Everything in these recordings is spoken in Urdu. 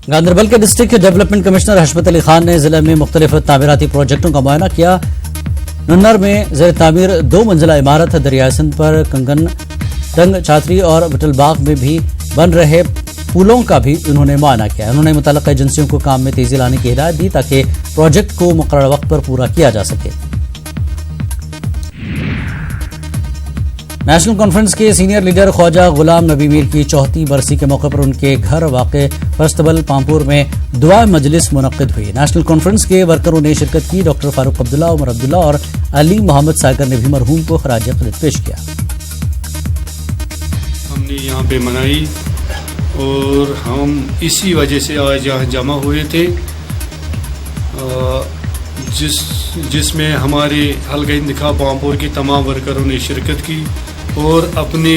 گاندربل کے ڈسٹرکٹ ڈیولپمنٹ کمشنر حشمت علی خان نے ضلع میں مختلف تعمیراتی پروجیکٹوں کا معائنہ کیا۔ ننر میں زیر تعمیر 2 منزلہ عمارت، دریائے سندھ پر کنگن ٹنگ چھاتری اور وٹل باغ میں بھی بن رہے پولوں کا بھی انہوں نے معائنہ کیا۔ انہوں نے متعلقہ ایجنسیوں کو کام میں تیزی لانے کی ہدایت دی تاکہ پروجیکٹ کو مقررہ وقت پر پورا کیا جا سکے۔ نیشنل کانفرنس کے سینئر لیڈر خواجہ غلام نبی میر کی 34 برسی کے موقع پر ان کے گھر واقع فرستبل پامپور میں دعا مجلس منعقد ہوئی۔ نیشنل کانفرنس کے ورکروں نے شرکت کی۔ ڈاکٹر فاروق عبداللہ، عمر عبداللہ اور علی محمد ساگر نے بھی مرحوم کو خراج عقیدت پیش کیا۔ ہم نے یہاں پہ منائی اور ہم اسی وجہ سے آج یہاں جمع ہوئے تھے، جس میں ہمارے حلقہ انتخاب پامپور کی تمام ورکروں نے شرکت کی اور اپنے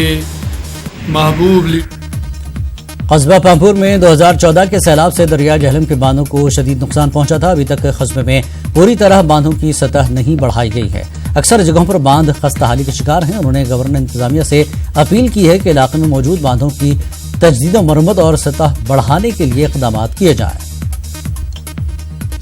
محبوب قصبہ پامپور میں 2014 کے سیلاب سے دریا جہلم کے باندھوں کو شدید نقصان پہنچا تھا۔ ابھی تک قصبے میں پوری طرح باندھوں کی سطح نہیں بڑھائی گئی ہے۔ اکثر جگہوں پر باندھ خستہ حالی کے شکار ہیں۔ انہوں نے گورنر انتظامیہ سے اپیل کی ہے کہ علاقے میں موجود باندھوں کی تجدید و مرمت اور سطح بڑھانے کے لیے اقدامات کیے جائیں۔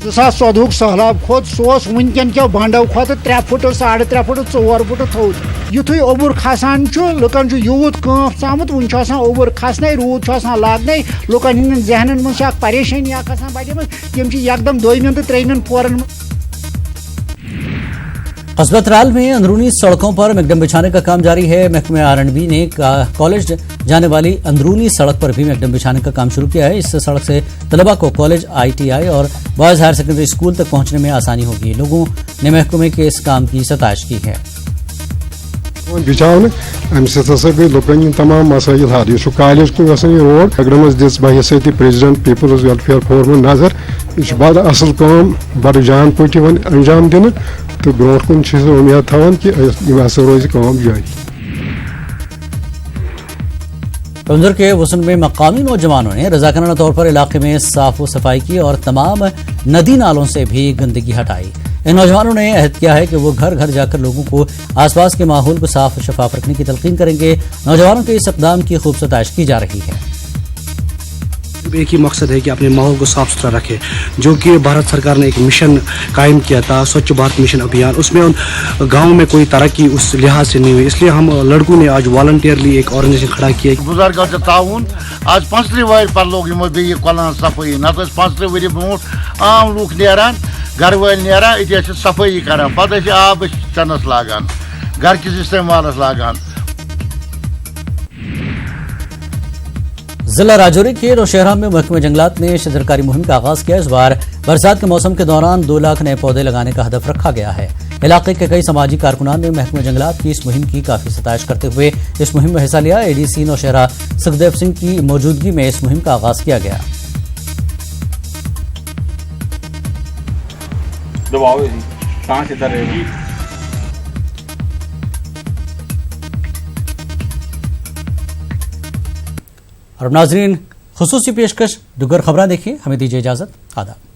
2014 سہلاب کھوت سہ ونکن کیو بانڈو کھوت 3 فٹ 3.5 فٹ 4 فٹ تھوت یتھے اوبر کھسان لکن یوت کانف ژامت ون اوبر کھسنے روٗد لاگنے لکن ہند ذہنن من پریشانی بڑے تم یکدم 2 تو 3 پورن۔ قصبہ ترال میں اندرونی سڑکوں پر میکڈم بچھانے کا کام جاری ہے۔ محکمہ R&B نے کالج جانے والی اندرونی سڑک پر بھی میکڈم بچھانے کا کام شروع کیا ہے۔ اس سڑک سے طلبہ کو کالج، ITI اور بوائز ہائر سیکنڈری اسکول تک پہنچنے میں آسانی ہوگی۔ لوگوں نے محکمے کے اس کام کی ستائش کی ہے۔ بچاؤ امہ سا گئی لکن تمام مسائل حل۔ یہ کالج کن گھان یہ روڈ اگرمس دس بحیثیت پریزیڈنٹ پیپلز ویلفیئر فورمن نظر یہ بڑا اصل کام بڑ جان پٲٹھۍ ون انجام دن تو برو کن امید تھوان کہ یہ ہسا روز کام جاری۔ پنزر کے وسن میں مقامی نوجوانوں نے رضاکارانہ طور پر علاقے میں صاف و صفائی کی اور تمام ندی نالوں سے بھی گندگی ہٹائی۔ ان نوجوانوں نے عہد کیا ہے کہ وہ گھر گھر جا کر لوگوں کو آس پاس کے ماحول کو صاف و شفاف رکھنے کی تلقین کریں گے۔ نوجوانوں کے اس اقدام کی خوب ستائش کی جا رہی ہے۔ ایک ہی مقصد ہے کہ اپنے ماحول کو صاف ستھرا رکھے، جو کہ بھارت سرکار نے ایک مشن قائم کیا تھا، سوچھ بھارت مشن ابھیان۔ اس میں گاؤں میں کوئی ترقی اس لحاظ سے نہیں ہوئی، اس لیے ہم لڑکوں نے آج والنٹیئرلی ایک آرگنائزیشن کھڑا کیا۔ بزرگوں سے تعاون آج 35 ؤری پر لوگ یمو بیٚیہِ کۄلہٕ ہٕنٛز صفٲیی، نتہٕ ٲسۍ 35 ؤری برونٛٹھ عام لوٗکھ نیران گھر وٲلۍ نیران أتی ٲسۍ صفٲیی کران، پتہٕ ٲسۍ آب چنس لاگان، گھرکِس استعمالس لاگان۔ ضلع راجوری کے نوشہرہ میں محکمہ جنگلات نے شجرکاری مہم کا آغاز کیا۔ اس بار برسات کے موسم کے دوران 2 لاکھ نئے پودے لگانے کا ہدف رکھا گیا ہے۔ علاقے کے کئی سماجی کارکنان نے محکمہ جنگلات کی اس مہم کی کافی ستائش کرتے ہوئے اس مہم میں حصہ لیا۔ ADC نوشہرہ سکھدیو سنگھ کی موجودگی میں اس مہم کا آغاز کیا گیا۔ اور ناظرین، خصوصی پیشکش دیگر خبریں دیکھیں۔ ہمیں دیجیے اجازت۔ آداب۔